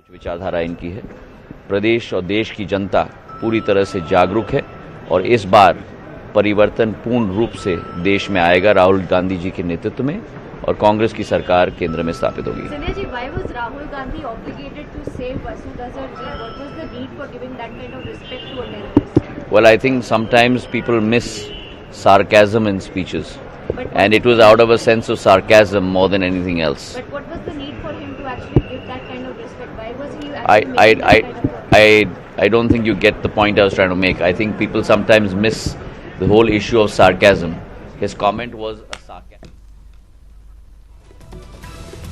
उच्च विचारधारा इनकी है। प्रदेश और देश की जनता पूरी तरह से जागरूक है और इस बार परिवर्तन पूर्ण रूप से देश में आएगा राहुल गांधी जी के नेतृत्व में और कांग्रेस की सरकार केंद्र में स्थापित होगी। Sanjay ji, why was Rahul Gandhi obligated to save Masud Azhar ji? What was the need for giving that kind of respect to a terrorist? Well, I think sometimes people miss sarcasm in speeches, and it was out of a sense of sarcasm more than anything else. But what was the need for him to actually give that kind of respect? Why was he actually making that kind of I don't think you get the point I was trying to make. I think people sometimes miss the whole issue of sarcasm. His comment was a sarcasm.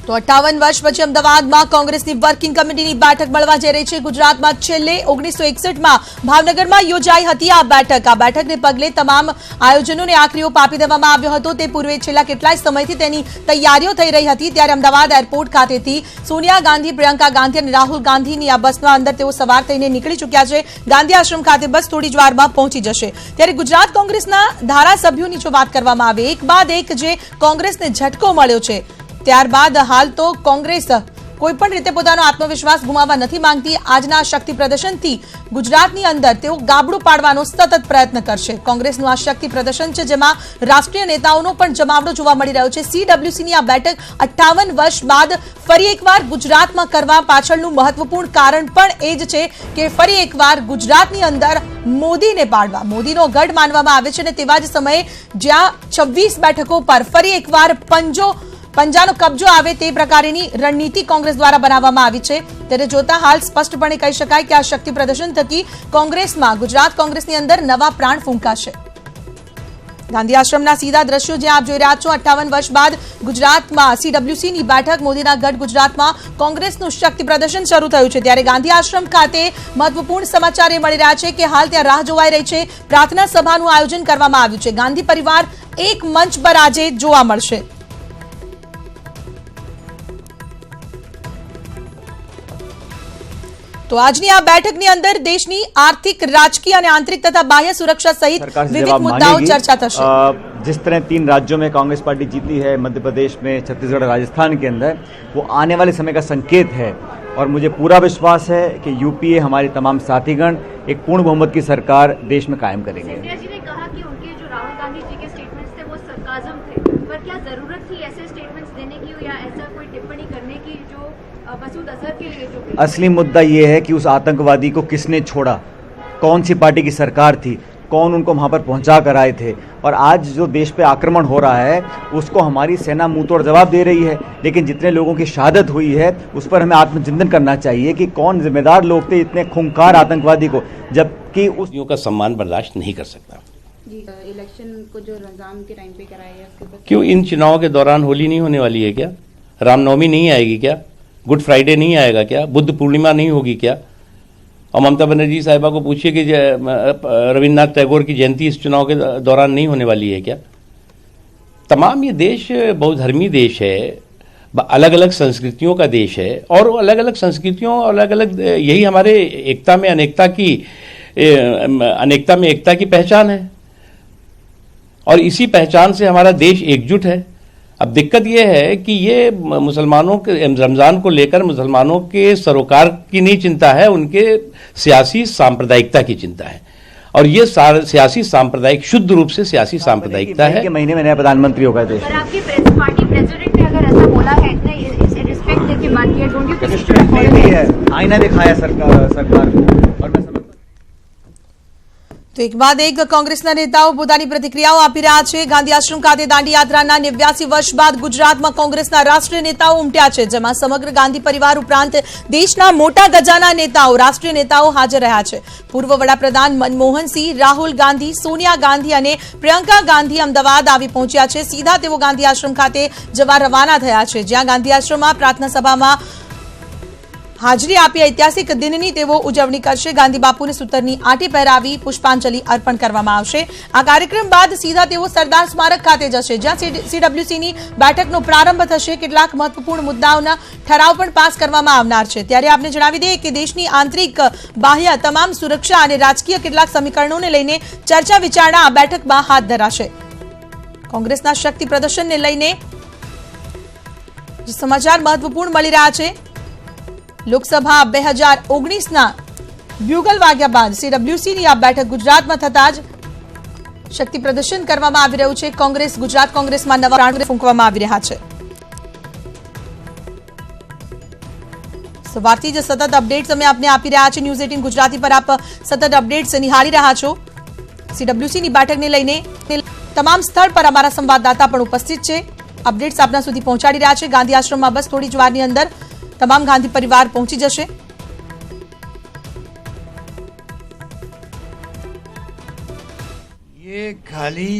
તો 58 વર્ષ પછી અમદાવાદમાં કોંગ્રેસની working કમિટીની બેઠક મળવા જઈ રહી છે। ગુજરાતમાં છેલ્લે 1961માં ભાવનગરમાં યોજાઈ હતી આ બેઠકને પગલે તમામ આયોજનોને આખરી ઓપ આપી દેવામાં આવ્યો હતો। તે પૂર્વે છેલ્લા કેટલાય સમયથી તેની તૈયારીઓ થઈ રહી હતી ત્યારે અમદાવાદ એરપોર્ટ ખાતેથી સોનિયા ગાંધી, પ્રિયંકા ગાંધી અને રાહુલ ગાંધીની આ બસના અંદર તેઓ સવાર થઈને નીકળી ચૂક્યા છે। ગાંધી આશ્રમ ખાતે બસ થોડી જ વારમાં પહોંચી જશે। ત્યારે ગુજરાત કોંગ્રેસના ધારાસભ્યોની જો વાત કરવામાં આવે એક બાદ એક જે કોંગ્રેસને ઝટકો મળ્યો છે ત્યારબાદ હાલ તો કોંગ્રેસ કોઈપણ રીતે પોતાનો આત્મવિશ્વાસ ગુમાવવા નથી માંગતી। આજના શક્તિ પ્રદર્શનથી ગુજરાતની અંદર તેઓ ગાબડું પાડવાનો સતત પ્રયત્ન કરશે। કોંગ્રેસનું આ શક્તિ પ્રદર્શન છે જેમાં રાષ્ટ્રીય નેતાઓનો પણ જમાવડો જોવા મળી રહ્યો છે। CWCની આ બેઠક 58 વર્ષ બાદ ફરી એકવાર ગુજરાતમાં કરવા પાછળનું મહત્વપૂર્ણ કારણ પણ એ જ છે કે ફરી એકવાર ગુજરાતની અંદર મોદીને પાડવા, મોદીનો ગઢ માનવામાં આવે છે અને તેવા જ સમયે જ્યાં 26 બેઠકો પર ફરી એકવાર पंजानो कब्जो आवे ते प्रकारेनी रणनीति कांग्रेस द्वारा बनाववामां आवी छे। त्यारे जोता हाल स्पष्टपणे कही शकाय के आ शक्ति प्रदर्शन थकी कांग्रेसमां गुजरात कांग्रेसनी अंदर नवा प्राण फूंकाशे। गांधी आश्रमना सीधा दृश्यो जे आप जोई रह्या छो 58 वर्ष बाद गुजरातमां CWCनी बैठक मोदीना गढ़ गुजरातमां कांग्रेसनुं शक्ति प्रदर्शन शरू थयुं छे। त्यारे गांधी आश्रम खाते महत्वपूर्ण समाचार ए मळी रह्या छे के हाल त्यां राह जोवाई रही छे। प्रार्थना सभानुं आयोजन करवामां आव्युं छे। गांधी परिवार एक मंच पर आजे जोवा मळशे। तो आजनी आ बैठकनी अंदर देशनी आर्थिक, राजकीय और आंतरिक तथा बाह्य सुरक्षा सहित विविध मुद्दाओं चर्चा थशे। जिस तरह 3 राज्यों में कांग्रेस पार्टी जीती है, मध्य प्रदेश में, छत्तीसगढ़, राजस्थान के अंदर, वो आने वाले समय का संकेत है और मुझे पूरा विश्वास है कि यूपीए हमारे तमाम साथीगण एक पूर्ण बहुमत की सरकार देश में कायम करेंगे। सिंधिया जी ने कहा कि उनके जो राहुल गांधी जी के स्टेटमेंट्स थे वो सरकाज़म थे, पर क्या जरूरत थी ऐसे स्टेटमेंट्स देने की या ऐसा कोई टिप्पणी करने की जो मसूद अजहर के लिए जो असली मुद्दा ये है कि उस आतंकवादी को किसने छोड़ा, कौन सी पार्टी की सरकार थी, कौन उनको वहां पर पहुंचा कर आए थे। और आज जो देश पे आक्रमण हो रहा है उसको हमारी सेना मुंह तोड़ जवाब दे रही है, लेकिन जितने लोगों की शहादत हुई है उस पर हमें आत्मचिंतन करना चाहिए कि कौन जिम्मेदार लोग थे इतने खूंखार आतंकवादी को, जबकि उस का सम्मान बर्दाश्त नहीं कर सकता। इलेक्शन को जो रमजान के टाइम पे कराया क्यों इन चुनाव के दौरान होली नहीं होने वाली है क्या? रामनवमी नहीं आएगी क्या? गुड फ्राइडे नहीं आएगा क्या? बुद्ध पूर्णिमा नहीं होगी क्या? और ममता बनर्जी साहिबा को पूछिए कि रविन्द्रनाथ टैगोर की जयंती इस चुनाव के दौरान नहीं होने वाली है क्या? तमाम ये देश बहुधर्मी देश है, अलग अलग संस्कृतियों का देश है और अलग अलग संस्कृतियों और अलग अलग यही हमारे एकता में एकता की पहचान है और इसी पहचान से हमारा देश एकजुट है। अब दिक्कत यह है कि ये मुसलमानों के रमज़ान को लेकर मुसलमानों के सरोकार की नहीं चिंता है, उनके सियासी सांप्रदायिकता की चिंता है और ये सियासी सांप्रदायिक शुद्ध रूप से सियासी सांप्रदायिकता है। महीने में नया प्रधानमंत्री होगा देश में। आपकी पार्टी प्रेसिडेंट ने अगर ऐसा बोला है, इतने रिस्पेक्ट देके बात किया, डोंट यू थिंक आईना दिखाया सरकार को और मैं तो एक बाद एक कांग्रेसना नेताओं પોતાની પ્રતિક્રિયાઓ આપી રહ્યા છે। ગાંધી આશ્રમ ખાતે દાંડી યાત્રાના 89 વર્ષ બાદ ગુજરાતમાં કોંગ્રેસના રાષ્ટ્રીય નેતાઓ ઉમટ્યા છે, જેમાં સમગ્ર ગાંધી પરિવાર ઉપરાંત દેશના મોટા ગજાના નેતાઓ, રાષ્ટ્રીય નેતાઓ હાજર રહ્યા છે। પૂર્વ વડાપ્રધાન મનમોહન સિંહ, રાહુલ ગાંધી, સોનિયા ગાંધી અને પ્રિયંકા ગાંધી અમદાવાદ આવી પહોંચ્યા છે। સીધા તેઓ ગાંધી આશ્રમ ખાતે જવા રવાના થયા છે, જ્યાં ગાંધી આશ્રમમાં પ્રાર્થના સભામાં हाजरी आपी ऐतिहासिक दिननी तेवो उजवणी करशे। गांधी बापूने सूतरनी आंटी पहेरावी पुष्पांजलि अर्पण करवामां आवशे। आ कार्यक्रम बाद सीधा तेवो सरदार स्मारक खाते जशे, ज्यां CWCनी बेठकनो प्रारंभ थशे। કેટલાક મહત્વપૂર્ણ મુદ્દાઓના ઠરાવ પણ પાસ કરવામાં આવનાર છે। ત્યારે આપને જણાવી દઈએ કે દેશની આંતરિક, બાહ્ય તમામ સુરક્ષા અને રાજકીય કેટલાક સમીકરણોને લઈને ચર્ચા વિચારણા આ બેઠકમાં હાથ ધરાશે। કોંગ્રેસના શક્તિ પ્રદર્શનને લઈને જે સમાચાર મહત્વપૂર્ણ મળી રહ્યા છે લોકસભા 2019ના બ્યુગલ વાગ્યા બાદ સીડબ્લ્યુસીની આ બેઠક ગુજરાતમાં થતા જ શક્તિ પ્રદર્શન કરવામાં આવી રહ્યું છે. કોંગ્રેસ ગુજરાત કોંગ્રેસમાં નવા પ્રાણ ફૂંકવામાં આવી રહ્યા છે. સવારથી જ સતત અપડેટ્સ અમે આપને આપી રહ્યા છે. ન્યૂઝ 18 ગુજરાતી પર આપ સતત અપડેટ્સ નિહાળી રહ્યા છો. સીડબ્લ્યુસીની બેઠકને લઈને તમામ સ્થળ પર અમારા સંવાદદાતા પણ ઉપસ્થિત છે. અપડેટ્સ આપના સુધી પહોંચાડી રહ્યા છે. ગાંધી આશ્રમમાં બસ થોડી જ વારની અંદર તમામ ગાંધી પરિવાર પહોંચી જશે. ये खाली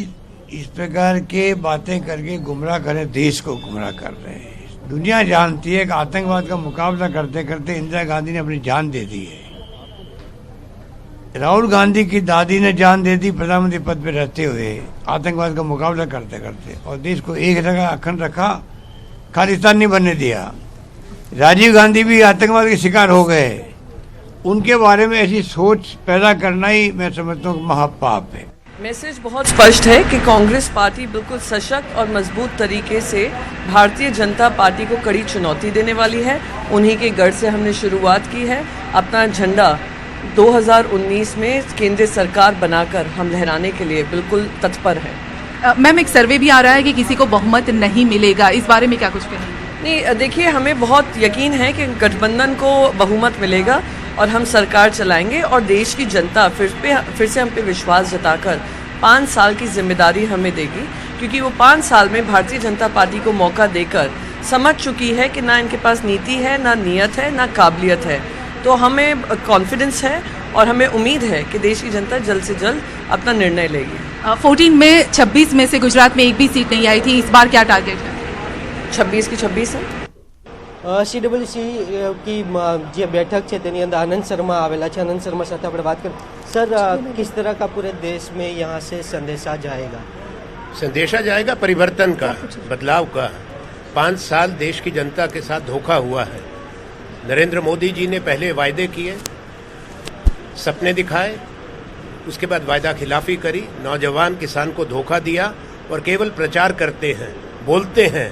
इस प्रकार के बातें करके गुमराह करें, देश को गुमराह कर रहे हैं. दुनिया जानती है कि आतंकवाद का मुकाबला करते करते इंदिरा गांधी ने अपनी जान दे दी है. राहुल गांधी की दादी ने जान दे दी प्रधानमंत्री पद पर रहते हुए, आतंकवाद का मुकाबला करते करते, और देश को एक जगह अखंड रखा, खालिस्तान नहीं बनने दिया. राजीव गांधी भी आतंकवाद के शिकार हो गए. उनके बारे में ऐसी सोच पैदा करना ही मैं समझता हूँ महापाप है. मैसेज बहुत स्पष्ट है कि कांग्रेस पार्टी बिल्कुल सशक्त और मजबूत तरीके से भारतीय जनता पार्टी को कड़ी चुनौती देने वाली है. उन्हीं के गढ़ से हमने शुरुआत की है. अपना झंडा 2019 में केंद्रीय सरकार बनाकर हम लहराने के लिए बिल्कुल तत्पर है. मैम, एक सर्वे भी आ रहा है कि किसी को बहुमत नहीं मिलेगा, इस बारे में क्या कुछ कहेंगे? नहीं, देखिए, हमें बहुत यकीन है कि गठबंधन को बहुमत मिलेगा और हम सरकार चलाएंगे और देश की जनता फिर से हम पे विश्वास जताकर 5 साल की जिम्मेदारी हमें देगी, क्योंकि वो 5 साल में भारतीय जनता पार्टी को मौका देकर समझ चुकी है कि ना इनके पास नीति है, ना नियत है, ना काबिलियत है. तो हमें कॉन्फिडेंस है और हमें उम्मीद है कि देश की जनता जल्द से जल्द अपना निर्णय लेगी. 14 में 26 में से गुजरात में एक भी सीट नहीं आई थी, इस बार क्या टारगेट है? 26 की 26 है. સીડબ્લ્યુસી की જે बैठक છે તેની અંદર આનંદ શર્મા આવેલા છે. આનંદ શર્મા સાથે આપણે વાત કરીએ. सर, किस तरह का पूरे देश में यहाँ से संदेशा जाएगा? संदेशा जाएगा परिवर्तन का, बदलाव का. 5 साल देश की जनता के साथ धोखा हुआ है. नरेंद्र मोदी जी ने पहले वायदे किए, सपने दिखाए, उसके बाद वायदा खिलाफी करी, नौजवान किसान को धोखा दिया और केवल प्रचार करते हैं, बोलते हैं.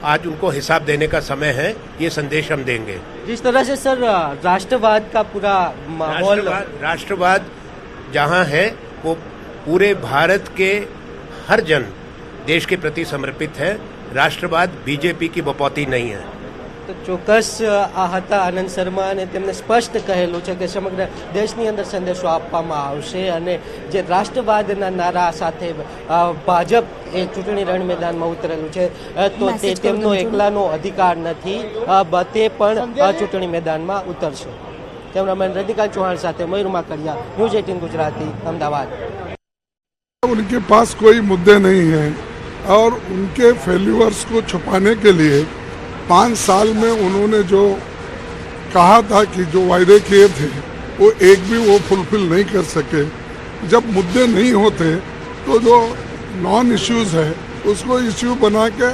आज उनको हिसाब देने का समय है. ये संदेश हम देंगे. जिस तरह से सर राष्ट्रवाद का पूरा माहौल, राष्ट्रवाद जहां है वो पूरे भारत के हर जन देश के प्रति समर्पित है. राष्ट्रवाद बीजेपी की बपौती नहीं है. તો ચોક્કસ આ હતા આનંદ શર્મા અને તેમણે સ્પષ્ટ કહેલું છે કે સમગ્ર દેશની અંદર સંદેશો આપવામાં આવશે અને જે રાષ્ટ્રવાદના નારા સાથે ભાજપ એ ચૂંટણી રણ મેદાનમાં ઉતરેલું છે તો તે તેમનો એકલાનો અધિકાર નથી, તે પણ ચૂંટણી મેદાનમાં ઉતરશે. કેમેરામેન રતિકાંત ચૌહાણ સાથે મયુર માકડિયા, ન્યૂઝ 18 ગુજરાતી, અમદાવાદ. उनके पास कोई मुद्दे नहीं हैं और उनके फेल्यूअर्स को छुपाने के लिए 5 साल में उन्होंने जो कहा था कि जो वायदे किए थे वो एक भी वो फुलफिल नहीं कर सके. जब मुद्दे नहीं होते तो जो नॉन इश्यूज है उसको इश्यू बना के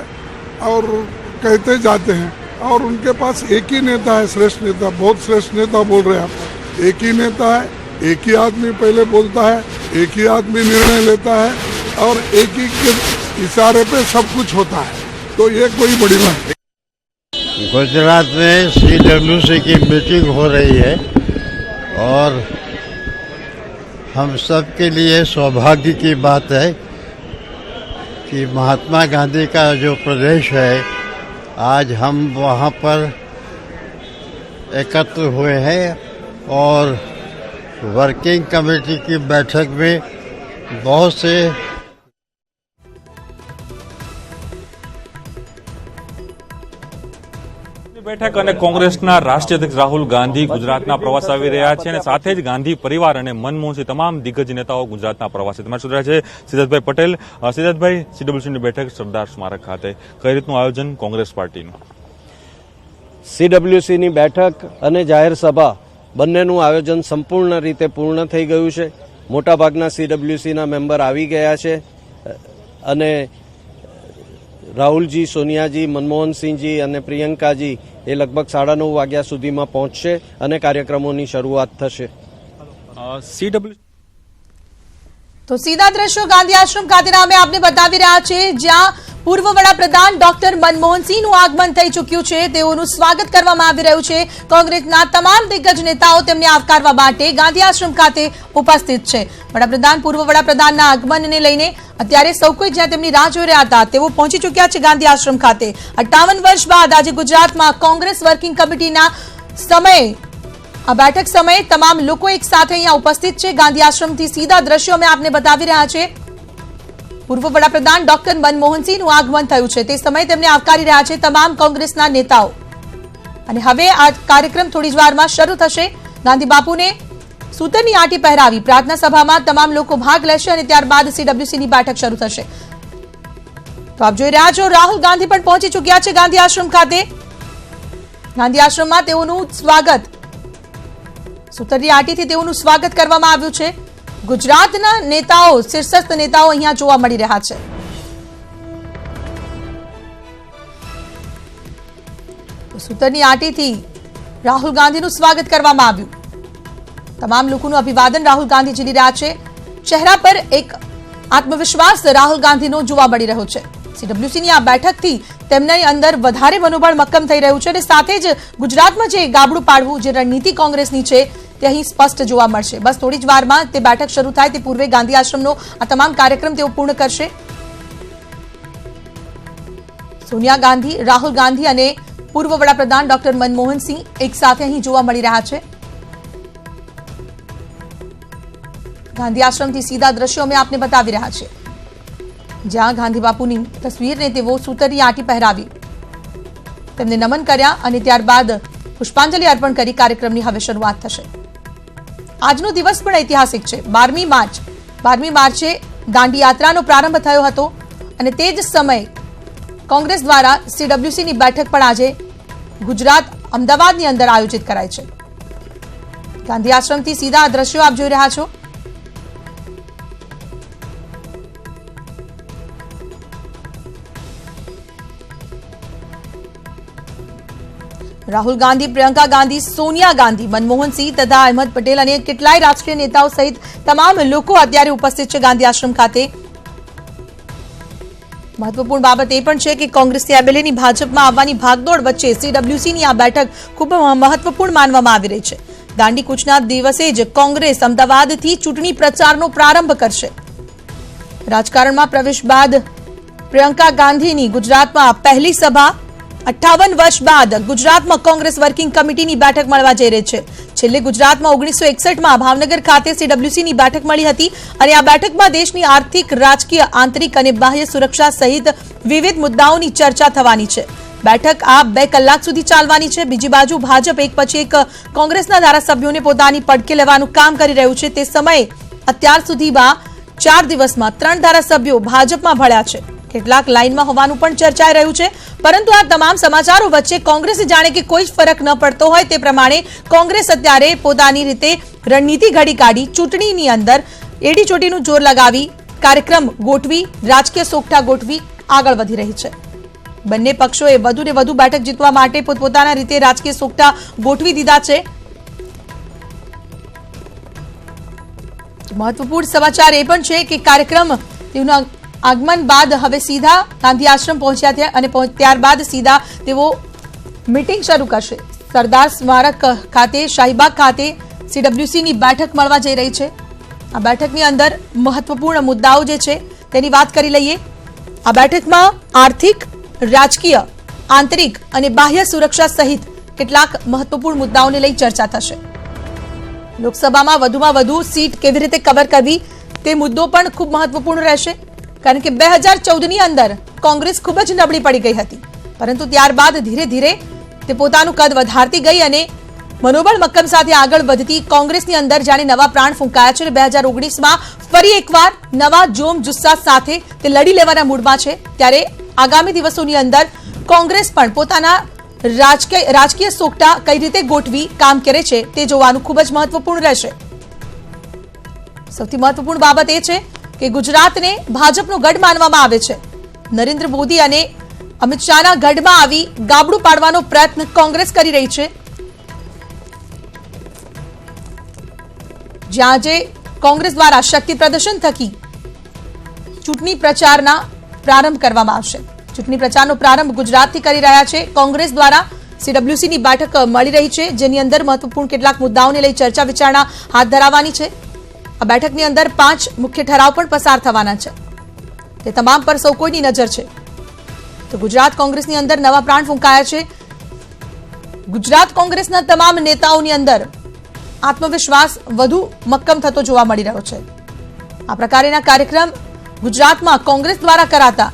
और कहते जाते हैं. और उनके पास एक ही नेता है, श्रेष्ठ नेता, बहुत श्रेष्ठ नेता बोल रहे हैं आप. एक ही नेता है, एक ही आदमी पहले बोलता है, एक ही आदमी निर्णय लेता है और एक ही के इशारे पे सब कुछ होता है. तो ये कोई बड़ी बात नहीं. गुजरात में सीडब्ल्यूसी की मीटिंग हो रही है और हम सब के लिए सौभाग्य की बात है कि महात्मा गांधी का जो प्रदेश है आज हम वहाँ पर एकत्र हुए हैं और वर्किंग कमेटी की बैठक में बहुत से બેઠક અને કોંગ્રેસના રાષ્ટ્રીય અધ્યક્ષ રાહુલ ગાંધી ગુજરાતના પ્રવાસ આવી રહ્યા છે અને સાથે જ ગાંધી પરિવાર અને મનમોહનસિંહ તમામ દિગ્ગજ નેતાઓ ગુજરાતના પ્રવાસે. તમારી સાથે છે સિદ્ધાર્થભાઈ પટેલ. સિદ્ધાર્થભાઈ, સીડબ્લ્યુસીની બેઠક સરદાર સ્મારક ખાતે કઈ રીતનું આયોજન કોંગ્રેસ પાર્ટીનું? સીડબ્લ્યુસીની બેઠક અને જાહેર સભા બંનેનું આયોજન સંપૂર્ણ રીતે પૂર્ણ થઈ ગયું છે. મોટાભાગના સીડબ્લ્યુસીના મેમ્બર આવી ગયા છે અને રાહુલજી, સોનિયાજી, મનમોહનસિંહજી અને પ્રિયંકાજી એ લગભગ 9:30 વાગ્યા સુધીમાં પહોંચશે અને કાર્યક્રમોની શરૂઆત થશે. તો સીધા દ્રશ્યો ગાંધી આશ્રમ ખાતેના અમે આપને બતાવી રહ્યા છે, જ્યાં પૂર્વ વડાપ્રધાન ડોક્ટર મનમોહનસિંહનું આગમન થઈ ચૂક્યું છે. તેઓનું સ્વાગત કરવામાં આવી રહ્યું છે. કોંગ્રેસના તમામ દિગ્ગજ નેતાઓ તેમને આવકારવા માટે ગાંધી આશ્રમ ખાતે ઉપસ્થિત છે. વડાપ્રધાન પૂર્વ વડાપ્રધાનના આગમનને લઈને અત્યારે સૌ કોઈ જ્યાં તેમની રાહ જોઈ રહ્યા હતા તેઓ પહોંચી ચૂક્યા છે ગાંધી આશ્રમ ખાતે. 58 વર્ષ બાદ આજે ગુજરાતમાં કોંગ્રેસ વર્કિંગ કમિટીના સમયે આ બેઠક સમયે તમામ લોકો એક સાથે અહીંયા ઉપસ્થિત છે. ગાંધી આશ્રમથી સીધા દ્રશ્યો અમે આપને બતાવી રહ્યા છે. પૂર્વ વડાપ્રધાન ડોક્ટર મનમોહનસિંહનું આગમન થયું છે. તે સમયે તેમને આવકારી રહ્યા છે તમામ કોંગ્રેસના નેતાઓ. અને હવે આ કાર્યક્રમ થોડી જ વારમાં શરૂ થશે. ગાંધી બાપુને સૂતરની આંટી પહેરાવી પ્રાર્થના સભામાં તમામ લોકો ભાગ લેશે અને ત્યારબાદ CWCની બેઠક શરૂ થશે. તો આપ જોઈ રહ્યા છો રાહુલ ગાંધી પણ પહોંચી ચૂક્યા છે ગાંધી આશ્રમ ખાતે. ગાંધી આશ્રમમાં તેઓનું સ્વાગત સૂતરની આંટીથી તેઓનું સ્વાગત કરવામાં આવ્યું છે. ગુજરાતના નેતાઓ શીર્ષસ્થ નેતાઓ અહીંયા જોવા મળી રહ્યા છે. સૂતરની આંટીથી રાહુલ ગાંધીનું સ્વાગત કરવામાં આવ્યું. તમામ લોકોનું અભિવાદન રાહુલ ગાંધી ઝીલી રહ્યા છે. ચહેરા પર એક આત્મવિશ્વાસ રાહુલ ગાંધીનો જોવા મળી રહ્યો છે. CWCની આ બેઠકથી તેમની અંદર વધારે મનોબળ મક્કમ થઈ રહ્યું છે અને સાથે જ ગુજરાતમાં જે ગાબડું પાડવું જે રણનીતિ કોંગ્રેસની છે તે અહીં સ્પષ્ટ જોવા મળશે. બસ થોડી જ વારમાં તે બેઠક શરૂ થાય તે પૂર્વે ગાંધી આશ્રમનો આ તમામ કાર્યક્રમ તેઓ પૂર્ણ કરશે. સોનિયા ગાંધી, રાહુલ ગાંધી અને પૂર્વ વડાપ્રધાન ડોક્ટર મનમોહનસિંહ એક સાથે અહીં જોવા મળી રહ્યા છે. ગાંધી આશ્રમથી સીધા દ્રશ્યો અમે આપને બતાવી રહ્યા છીએ, જ્યાં ગાંધી બાપુની તસવીરને તેઓ સૂતરની આંટી પહેરાવી તેમને નમન કર્યા અને ત્યારબાદ પુષ્પાંજલિ અર્પણ કરી કાર્યક્રમની હવે શરૂઆત થશે. આજનો દિવસ પણ ઐતિહાસિક છે. 12મી માર્ચે દાંડી યાત્રાનો પ્રારંભ થયો હતો અને તે જ સમયે કોંગ્રેસ દ્વારા CWCની બેઠક પણ આજે ગુજરાત અમદાવાદની અંદર આયોજિત કરાઈ છે. ગાંધી આશ્રમથી સીધા દ્રશ્યો આપ જોઈ રહ્યા છો. રાહુલ ગાંધી, પ્રિયંકા ગાંધી, સોનિયા ગાંધી, મનમોહનસિંહ તથા અહેમદ પટેલ અને કેટલાય રાષ્ટ્રીય નેતાઓ સહિત તમામ લોકો અત્યારે ઉપસ્થિત છે ગાંધી આશ્રમ ખાતે. મહત્વપૂર્ણ બાબત એ પણ છે કે કોંગ્રેસથી MLAની ભાજપમાં આવવાની ભાગદોડ વચ્ચે CWCની આ બેઠક ખૂબ મહત્વપૂર્ણ માનવામાં આવી રહી છે. દાંડી કૂચના દિવસે જ કોંગ્રેસ અમદાવાદથી ચૂંટણી પ્રચારનો પ્રારંભ કરશે. રાજકારણમાં પ્રવેશ બાદ પ્રિયંકા ગાંધીની ગુજરાતમાં પહેલી સભા. 58 વર્ષ બાદ ગુજરાતમાં કોંગ્રેસ વર્કિંગ કમિટીની બેઠક મળવા જઈ રહી છે. છેલ્લે ગુજરાતમાં 1961માં ભાવનગર ખાતે CWCની બેઠક મળી હતી અને આ બેઠકમાં દેશની આર્થિક, રાજકીય, આંતરિક અને બાહ્ય સુરક્ષા સહિત વિવિધ મુદ્દાઓની ચર્ચા થવાની છે. બેઠક આ 2 કલાક સુધી ચાલવાની છે. બીજી બાજુ ભાજપ એક પછી એક કોંગ્રેસના ધારાસભ્યોને પોતાની પડકે લેવાનું કામ કરી રહ્યું છે. તે સમયે અત્યાર સુધીમાં 4 દિવસમાં 3 ધારાસભ્યો ભાજપમાં ભળ્યા છે. કેટલાક લાઇનમાં હોવાનું પણ ચર્ચાઈ રહ્યું છે. પરંતુ આ તમામ સમાચારો વચ્ચે કોંગ્રેસે જાણે કે કોઈ જ ફરક ન પડતો હોય તે પ્રમાણે કોંગ્રેસ અત્યારે પોતાની રીતે રણનીતિ ઘડી કાઢી ચૂંટણીની અંદર એડી ચોટીનું જોર લગાવી કાર્યક્રમ ગોઠવી રાજકીય સોગઠા ગોઠવી આગળ વધી રહી છે. બંને પક્ષોએ વધુ ને વધુ બેઠક જીતવા માટે પોતપોતાના રીતે રાજકીય સોગઠા ગોઠવી દીધા છે. મહત્વપૂર્ણ સમાચાર એ પણ છે કે કાર્યક્રમ તેઓના આગમન બાદ હવે સીધા ગાંધી આશ્રમ પહોંચ્યા છે અને ત્યારબાદ સીધા તેઓ મીટિંગ શરૂ કરશે. સરદાર સ્મારક ખાતે, શાહીબાગ ખાતે CWCની બેઠક મળવા જઈ રહી છે. આ બેઠકની અંદર મહત્વપૂર્ણ મુદ્દાઓ જે છે તેની વાત કરી લઈએ. આ બેઠકમાં આર્થિક, રાજકીય, આંતરિક અને બાહ્ય સુરક્ષા સહિત કેટલાક મહત્વપૂર્ણ મુદ્દાઓને લઈ ચર્ચા થશે. લોકસભામાં વધુમાં વધુ સીટ કેવી રીતે કવર કરવી તે મુદ્દો પણ ખૂબ મહત્વપૂર્ણ રહેશે. કારણ કે 2014ની અંદર કોંગ્રેસ ખૂબ જ નબળી પડી ગઈ હતી, પરંતુ ત્યારબાદ ધીરે ધીરે તે પોતાનું કદ વધારતી ગઈ અને મનોબળ મક્કમ સાથે આગળ વધતી કોંગ્રેસની અંદર જાણે નવા પ્રાણ ફૂંકાયા છે. 2019માં ફરી એકવાર નવા જોમ જુસ્સા સાથે તે લડી લેવાના મૂડમાં છે. ત્યારે આગામી દિવસોની અંદર કોંગ્રેસ પણ પોતાના રાજકીય સોગઠા કઈ રીતે ગોઠવી કામ કરે છે તે જોવાનું ખૂબ જ મહત્વપૂર્ણ રહેશે. સૌથી મહત્વપૂર્ણ બાબત એ છે કે ગુજરાતને ભાજપનો ગઢ માનવામાં આવે છે. નરેન્દ્ર મોદી અને અમિત શાહના ગઢમાં આવી ગાબડું પાડવાનો પ્રયત્ન કોંગ્રેસ કરી રહી છે. જ્યાં આજે કોંગ્રેસ દ્વારા શક્તિ પ્રદર્શન થકી ચૂંટણી પ્રચારના પ્રારંભ કરવામાં આવશે. ચૂંટણી પ્રચારનો પ્રારંભ ગુજરાતથી કરી રહ્યા છે કોંગ્રેસ દ્વારા. સીડબ્લ્યુસીની બેઠક મળી રહી છે, જેની અંદર મહત્વપૂર્ણ કેટલાક મુદ્દાઓને લઈ ચર્ચા વિચારણા હાથ ધરાવવાની છે. આ બેઠકની અંદર 5 મુખ્ય ઠરાવ પણ પસાર થવાના છે. તે તમામ પર સૌ કોઈની નજર છે. તો ગુજરાત કોંગ્રેસની અંદર નવા પ્રાણ ફૂંકાયા છે. ગુજરાત કોંગ્રેસના તમામ નેતાઓની અંદર આત્મવિશ્વાસ વધુ મક્કમ થતો જોવા મળી રહ્યો છે. આ પ્રકારના કાર્યક્રમ ગુજરાતમાં કોંગ્રેસ દ્વારા કરાતા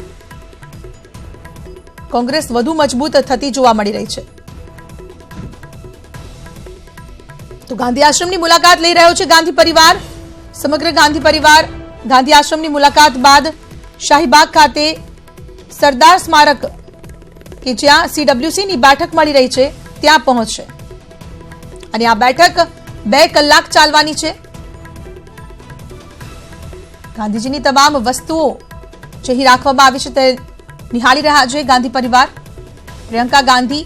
કોંગ્રેસ વધુ મજબૂત થતી જોવા મળી રહી છે. તો ગાંધી આશ્રમની મુલાકાત લઈ રહ્યો છે ગાંધી પરિવાર. સમગ્ર ગાંધી પરિવાર ગાંધી આશ્રમની મુલાકાત બાદ શાહીબાગ ખાતે સરદાર સ્મારક કે જ્યાં સીડબ્લ્યુસીની બેઠક મળી રહી છે ત્યાં પહોંચશે. અને આ બેઠક 2 કલાક ચાલવાની છે. ગાંધીજીની તમામ વસ્તુઓ જે અહીં રાખવામાં આવી છે તે નિહાળી રહ્યા છે ગાંધી પરિવાર. પ્રિયંકા ગાંધી,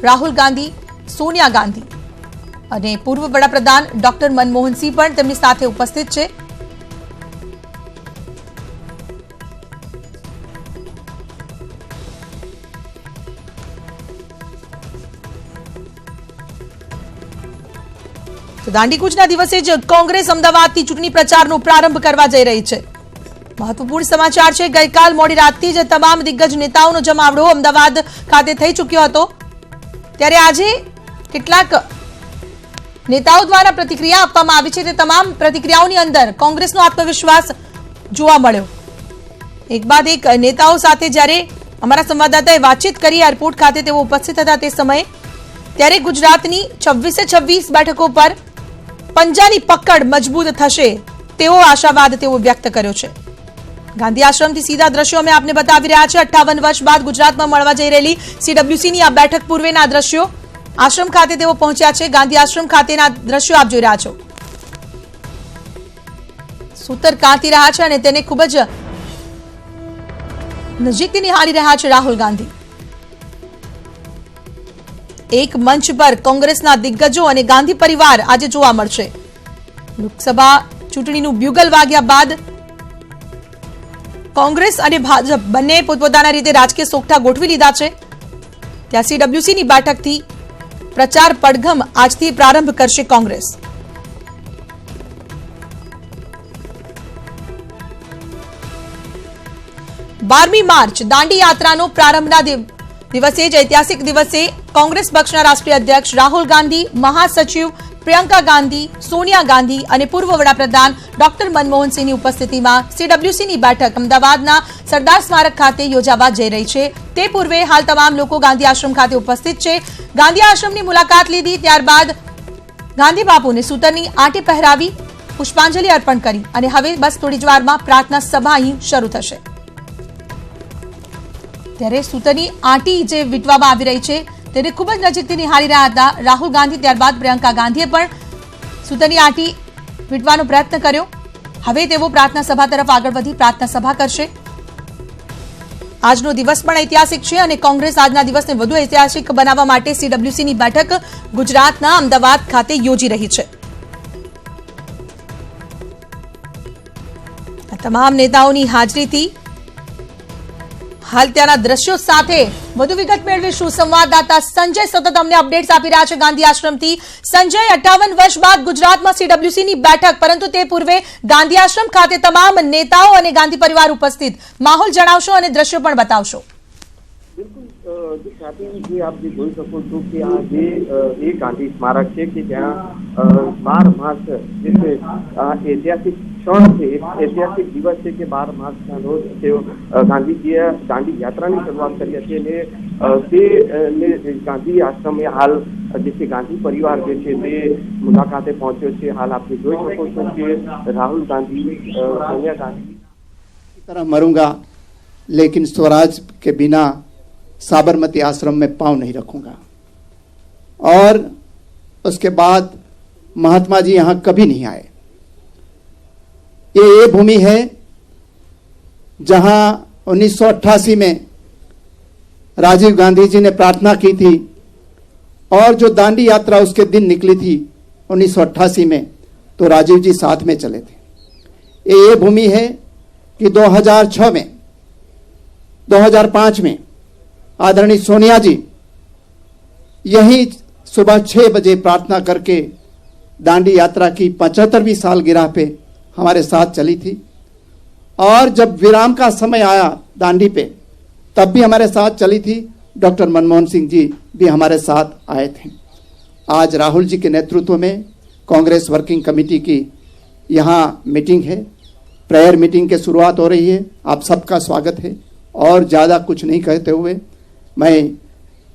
રાહુલ ગાંધી, સોનિયા ગાંધી અને પૂર્વ વડાપ્રધાન ડોક્ટર મનમોહનસિંહ પણ તેમની સાથે ઉપસ્થિત છે. તો દાંડીકૂચના દિવસે જ કોંગ્રેસ અમદાવાદથી ચૂંટણી પ્રચારનો પ્રારંભ કરવા જઈ રહી છે. મહત્વપૂર્ણ સમાચાર છે. ગઈકાલ મોડી રાતથી જ તમામ દિગ્ગજ નેતાઓનો જમાવડો અમદાવાદ ખાતે થઈ ચૂક્યો હતો. ત્યારે આજે કેટલાક નેતાઓ દ્વારા પ્રતિક્રિયા આપવામાં આવી છે. તે તમામ પ્રતિક્રિયાઓની અંદર કોંગ્રેસનો આત્મવિશ્વાસ જોવા મળ્યો. એક બાદ એક નેતાઓ સાથે જ્યારે અમારા સંવાદદાતાએ વાતચીત કરી એરપોર્ટ ખાતે તેઓ ઉપસ્થિત હતા તે સમયે, ત્યારે ગુજરાતની 26 બેઠકો પર પંજાની પકડ મજબૂત થશે તેવો આશાવાદ તેઓ વ્યક્ત કર્યો છે. ગાંધી આશ્રમથી સીધા દ્રશ્યો અમે આપને બતાવી રહ્યા છે. 58 વર્ષ બાદ ગુજરાતમાં મળવા જઈ રહેલી સીડબ્લ્યુસીની આ બેઠક પૂર્વેના દ્રશ્યો. આશ્રમ ખાતે તેઓ પહોંચ્યા છે. ગાંધી આશ્રમ ખાતેના દ્રશ્યો આપ જોઈ રહ્યા છો. સૂતર કાંતી રહ્યા છે અને તેને ખૂબ જ નજીકથી નિહાળી રહ્યા છે રાહુલ ગાંધી. એક મંચ પર કોંગ્રેસના દિગ્ગજો અને ગાંધી પરિવાર આજે જોવા મળશે. લોકસભા ચૂંટણીનું બ્યુગલ વાગ્યા બાદ કોંગ્રેસ અને ભાજપ બંને પોતપોતાના રીતે રાજકીય સોગઠા ગોઠવી લીધા છે. ત્યાં સીડબ્લ્યુસીની બેઠકથી પ્રચાર પડઘમ આજથી પ્રારંભ કરશે કોંગ્રેસ. બારમી માર્ચ દાંડી યાત્રાનો પ્રારંભના દિવસે જ ઐતિહાસિક દિવસે કોંગ્રેસ પક્ષના રાષ્ટ્રીય અધ્યક્ષ રાહુલ ગાંધી, મહાસચિવ પ્રિયંકા ગાંધી, સોનિયા ગાંધી અને પૂર્વ વડાપ્રધાન ડોક્ટર મનમોહનસિંહની ઉપસ્થિતિમાં સીડબ્લ્યુસીની બેઠક અમદાવાદના સરદાર સ્મારક ખાતે યોજાવા જઈ રહી છે. તે પૂર્વે હાલ તમામ લોકો ગાંધી આશ્રમ ખાતે ઉપસ્થિત છે. ગાંધી આશ્રમની મુલાકાત લીધી, ત્યારબાદ ગાંધી બાપુને સૂતરની આંટી પહેરાવી પુષ્પાંજલિ અર્પણ કરી અને હવે બસ થોડી જ વારમાં પ્રાર્થના સભા અહીં શરૂ થશે. ત્યારે સૂતરની આંટી જે વીંટવામાં આવી રહી છે તેને ખૂબ જ નજીકથી નિહાળી રહ્યા હતા રાહુલ ગાંધી. ત્યારબાદ પ્રિયંકા ગાંધીએ પણ સૂતરની આંટી વીંટવાનો પ્રયત્ન કર્યો. હવે તેઓ પ્રાર્થના સભા તરફ આગળ વધી પ્રાર્થના સભા કરશે. આજનો દિવસ પણ ઐતિહાસિક છે અને કોંગ્રેસ આજના દિવસને વધુ ઐતિહાસિક બનાવવા માટે સીડબ્લ્યુસીની બેઠક ગુજરાતના અમદાવાદ ખાતે યોજી રહી છે. આ તમામ નેતાઓની હાજરીથી હાલ ત્યાંના દ્રશ્યો સાથે વધુ વિગત મેળવીશું. સંવાદદાતા સંજય સતત અમને અપડેટ્સ આપી રહ્યા છે ગાંધી આશ્રમથી. સંજય, 58 વર્ષ બાદ ગુજરાતમાં સીડબ્લ્યુસીની બેઠક, પરંતુ તે પૂર્વે ગાંધી આશ્રમ ખાતે તમામ નેતાઓ અને ગાંધી પરિવાર ઉપસ્થિત. માહોલ જણાવશો અને દ્રશ્યો પણ બતાવશો. જે આપ જે જોઈ શકો છો કે આ જે એ ગાંધી સ્મારક છે કે જ્યાં 12 માર્ચ જે છે આ ઐતિહાસિક ક્ષણ છે, ઐતિહાસિક દિવસ છે કે 12 માર્ચના રોજ તેઓ ગાંધીજીએ દાંડી યાત્રાની શરૂઆત કરી હતી અને તે ગાંધી આશ્રમે હાલ જે છે ગાંધી પરિવાર જે છે તે મુલાકાતે પહોંચ્યો છે. હાલ આપ જોઈ શકો છો કે રાહુલ ગાંધી, સોનિયા ગાંધી तरह मरूंगा लेकिन स्वराज के बिना साबरमती आश्रम में पांव नहीं रखूंगा. और उसके बाद महात्मा जी यहाँ कभी नहीं आए. ये भूमि है जहाँ 1988 में राजीव गांधी जी ने प्रार्थना की थी और जो दांडी यात्रा उसके दिन निकली थी 1988 में, तो राजीव जी साथ में चले थे. ये भूमि है कि 2006 में 2005 में आदरणीय सोनिया जी यही सुबह 6 बजे प्रार्थना करके दांडी यात्रा की 75वीं सालगिरह पे हमारे साथ चली थी। और जब विराम का समय आया दांडी पे, तब भी हमारे साथ चली थी। डॉक्टर मनमोहन सिंह जी भी हमारे साथ आए थे। आज राहुल जी के नेतृत्व में कांग्रेस वर्किंग कमेटी की यहाँ मीटिंग है, प्रेयर मीटिंग की शुरुआत हो रही है। आप सबका स्वागत है। और ज़्यादा कुछ नहीं कहते हुए मैं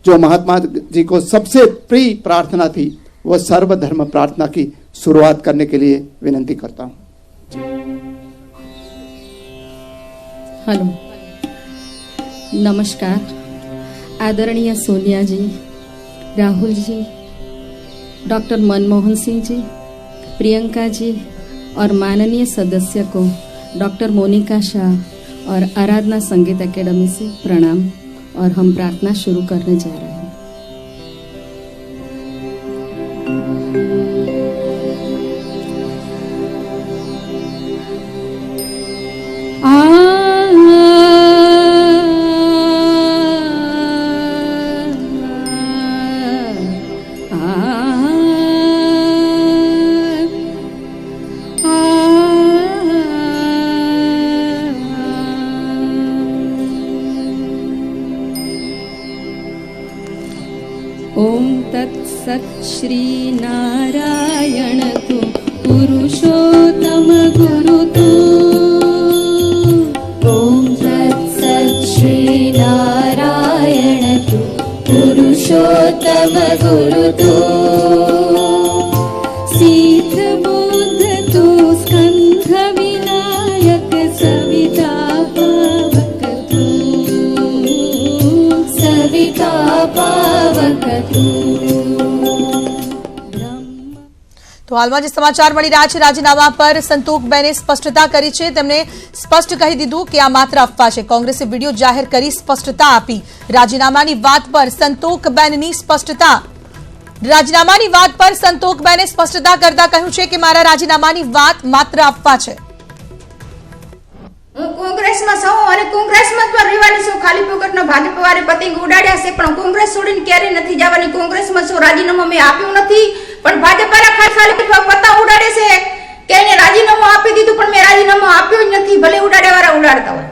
जो महात्मा जी को सबसे प्रिय प्रार्थना थी वो सर्वधर्म प्रार्थना की शुरुआत करने के लिए विनती करता हूँ। हेलो, नमस्कार। आदरणीय सोनिया जी, राहुल जी, डॉक्टर मनमोहन सिंह जी, प्रियंका जी और माननीय सदस्य को डॉक्टर मोनिका शाह और आराधना संगीत एकेडमी से प्रणाम। और हम प्रार्थना शुरू करने जा रहे हैं। ओम तत्सत् श्री नारायण तु पुरुषोत्तम गुरु तु। ओम तत्सत् श्री नारायण तु पुरुषोत्तम गुरु तु। सिद्ध बुद्ध तु स्कंध विनायक सविता पावक तु। सविता पावक तु। તો હાલમાં જે સમાચાર મળી રહ્યા છે, રાજીનામા પર સંતોકબેને સ્પષ્ટતા કરી છે। તેમણે સ્પષ્ટ કહી દીધું કે આ માત્ર અફવા છે। કોંગ્રેસે વિડીયો જાહેર કરી સ્પષ્ટતા આપી। રાજીનામાની વાત પર સંતોકબેનની સ્પષ્ટતા। રાજીનામાની વાત પર સંતોકબેને સ્પષ્ટતા કરતા કહ્યું છે કે મારા રાજીનામાની વાત માત્ર અફવા છે। હું કોંગ્રેસમાં છું અને કોંગ્રેસમાં જ રહેવાની છું। ખાલી પોકટનો ભાજપવાળે પતંગ ઉડાડ્યા છે, પણ કોંગ્રેસ છોડીને ક્યારેય નથી જવાની। કોંગ્રેસમાં છું, રાજીનામું મેં આપ્યું નથી, પણ ભાજપવાળા ખાલી પતંગ ઉડાડે છે કે એને રાજીનામું આપી દીધું, પણ મેં રાજીનામું આપ્યું જ નથી, ભલે ઉડાડ્યાવાળા ઉડાડતા હોય।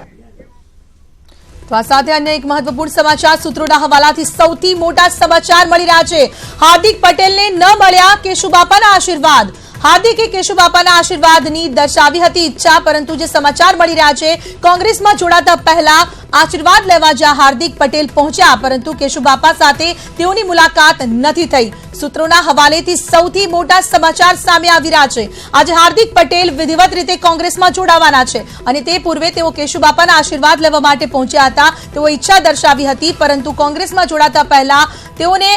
તો આ સાથે અન્ય એક મહત્વપૂર્ણ સમાચાર સૂત્રોના હવાલાથી સૌથી મોટા સમાચાર મળી રહ્યા છે। હાર્દિક પટેલને ન મળ્યા કેશુબાપાના આશીર્વાદ। હાર્દિકે કેશુબાપાના આશીર્વાદની દર્શાવી હતી ઈચ્છા, પરંતુ જે સમાચાર મળી રહ્યા છે, કોંગ્રેસમાં જોડાતા પહેલા આશીર્વાદ લેવા જ્યાં હાર્દિક પટેલ પહોંચ્યા, પરંતુ કેશુબાપા સાથે તેઓની મુલાકાત નથી થઈ। સૂત્રોના હવાલેથી સૌથી મોટા સમાચાર સામે આવી રહ્યા છે। આજે હાર્દિક પટેલ વિધિવત રીતે કોંગ્રેસમાં જોડાવાના છે અને તે પૂર્વે તેઓ કેશુબાપાના આશીર્વાદ લેવા માટે પહોંચ્યા હતા। તેઓ ઈચ્છા દર્શાવી હતી, પરંતુ કોંગ્રેસમાં જોડાતા પહેલા તેઓને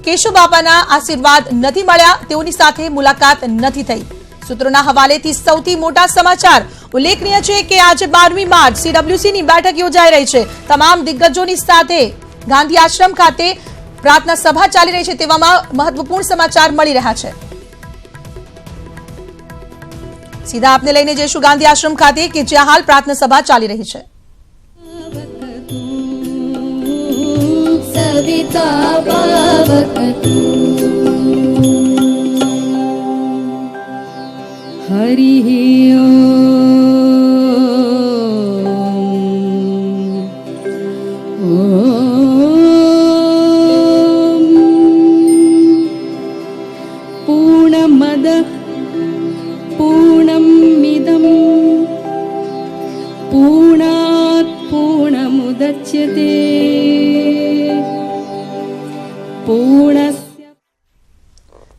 કેશુબાપાના આશીર્વાદ નથી મળ્યા, તેઓની સાથે મુલાકાત નથી થઈ। સૂત્રોના હવાલેથી સૌથી મોટા સમાચાર। ઉલ્લેખનીય છે કે આજે 12મી માર્ચ સીડબ્લ્યુસીની બેઠક યોજાઈ રહી છે। તમામ દિગ્ગજોની સાથે ગાંધી આશ્રમ ખાતે પ્રાર્થના સભા ચાલી રહી છે, તેવામાં મહત્વપૂર્ણ સમાચાર મળી રહ્યા છે। સીધા આપને લઈને જઈશું ગાંધી આશ્રમ ખાતે કે જ્યાં હાલ પ્રાર્થના સભા ચાલી રહી છે। सविता पावक तु। हरिः ओम। पूर्णमद पूर्णमिदं पूर्णात् पूर्णमुदच्यते।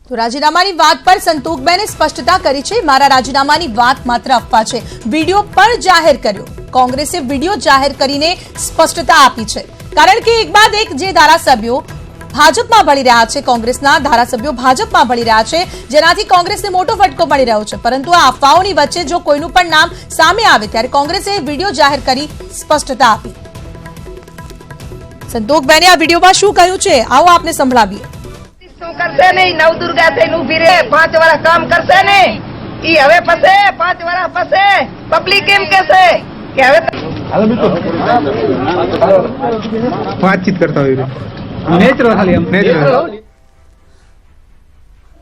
તો રાજીનામાની વાત પર સંતોકબેને સ્પષ્ટતા કરી છે। મારા રાજીનામાની વાત માત્ર અફવા છે। વિડીયો પણ જાહેર કર્યો। કોંગ્રેસે વિડીયો જાહેર કરીને સ્પષ્ટતા આપી છે, કારણ કે એક બાદ એક જે ધારાસભ્યો ભાજપમાં ભળી રહ્યા છે, કોંગ્રેસના ધારાસભ્યો ભાજપમાં ભળી રહ્યા છે, જેનાથી કોંગ્રેસને મોટો ફટકો મળી રહ્યો છે। પરંતુ આ અફવાઓની વચ્ચે જો કોઈનું પણ નામ સામે આવે ત્યારે કોંગ્રેસે વિડીયો જાહેર કરી સ્પષ્ટતા આપી। સંતોકબેને આ વિડીયોમાં શું કહ્યું છે, આવો આપને સંભળાવીએ। શું કરશે નહીં, નવદુર્ગા થઈને ઊભી રહે, 5 વર્ષ કામ કરશે નહીં, ઈ હવે પસે 5 વર્ષ પસે પબ્લિક એમ કહેશે કે હવે વાતચીત કરતા હોય નેચરલ ખાલી એમ નેચરલ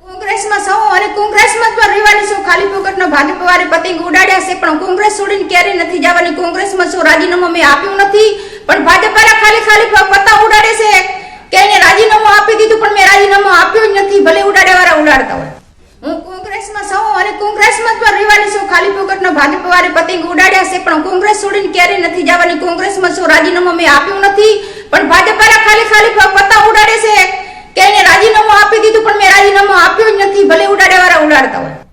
કોંગ્રેસમાં સૌ અને કોંગ્રેસમાં જ રહેવાની છો ખાલી પોકટનો ભાજપ વાળે પતંગ ઉડાડ્યા છે પણ કોંગ્રેસ છોડીને ક્યારેય નથી જવાની કોંગ્રેસમાં શું રાજીનામું મેં આપ્યું નથી પણ ભાજપ વાળા ખાલી પતંગ ઉડાડે છે કે એને રાજીનામું આપી દીધું પણ મેં રાજીનામું આપ્યું જ નથી ભલે ઉડાડ્યા વાળા ઉડાડતા હોય હું કોંગ્રેસમાં સૌ અને કોંગ્રેસમાં જ રહેવાની છું ખાલી પોકટનો ભાજપ વાળે પતંગ ઉડાડ્યા છે પણ કોંગ્રેસ છોડીને ક્યારેય નથી જવાની કોંગ્રેસમાં શું રાજીનામું મેં આપ્યું નથી પણ ભાજપ વાળા ખાલી પતંગ ઉડાડે છે કે એને રાજીનામું આપી દીધું પણ મેં રાજીનામું આપ્યું જ નથી ભલે ઉડાડ્યા વાળા ઉડાડતા હોય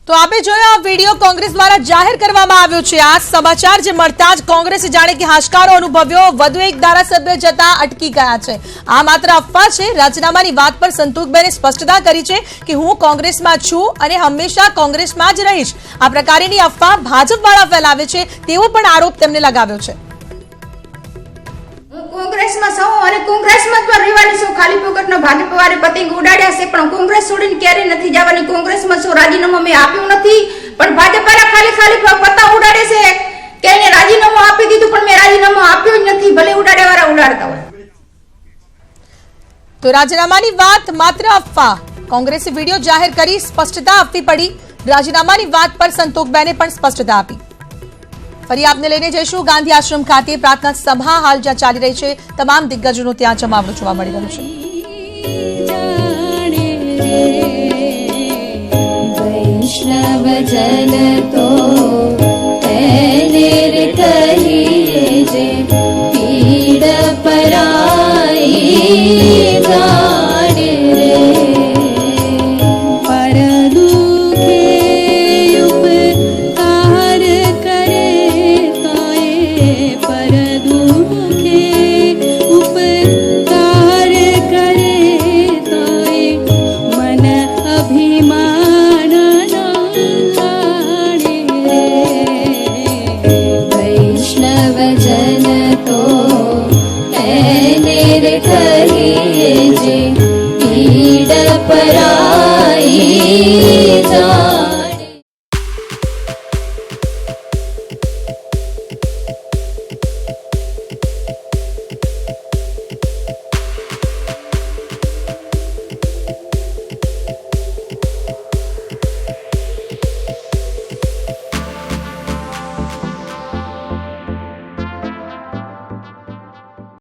તો આપે જોયો આ વિડીયો કોંગ્રેસ દ્વારા જાહેર કરવામાં આવ્યો છે આ સમાચાર જે મળતા જ કોંગ્રેસે જાણે કે હાશકારો અનુભવ્યો વધુ એક ધારાસભ્ય જતા અટકી ગયા છે આ માત્ર અફવા છે રાજીનામાની વાત પર સંતોષબેને સ્પષ્ટતા કરી છે કે હું કોંગ્રેસમાં છું અને હંમેશા કોંગ્રેસમાં જ રહીશ આ પ્રકારની અફવા ભાજપવાળા ફેલાવે છે તેવો પણ આરોપ તેમને લગાવ્યો છે કોંગ્રેસમાં સૌ અને કોંગ્રેસમાં જ રહેવાની છો ખાલી પોકટનો ભાજપ વાળે પતંગ ઉડાડ્યા છે પણ કોંગ્રેસ છોડીને ક્યારેય નથી જવાની કોંગ્રેસમાં શું રાજીનામું મેં આપ્યું નથી પણ ભાજપ વાળા ખાલી પતંગ ઉડાડે છે કે એને રાજીનામું આપી દીધું પણ મેં રાજીનામું આપ્યું જ નથી ભલે ઉડાડ્યા વાળા ઉડાડતા હોય તો રાજીનામાની વાત માત્ર અફવા કોંગ્રેસે વિડીયો જાહેર કરી સ્પષ્ટતા આપવી પડી રાજીનામાની વાત પર સંતોષબેને પણ સ્પષ્ટતા આપી ફરી આપને લઈને જઈશું ગાંધી આશ્રમ ખાતે પ્રાર્થના સભા હાલ જ્યાં ચાલી રહી છે તમામ દિગ્ગજોનો ત્યાં જમાવડો જોવા મળી રહ્યો છે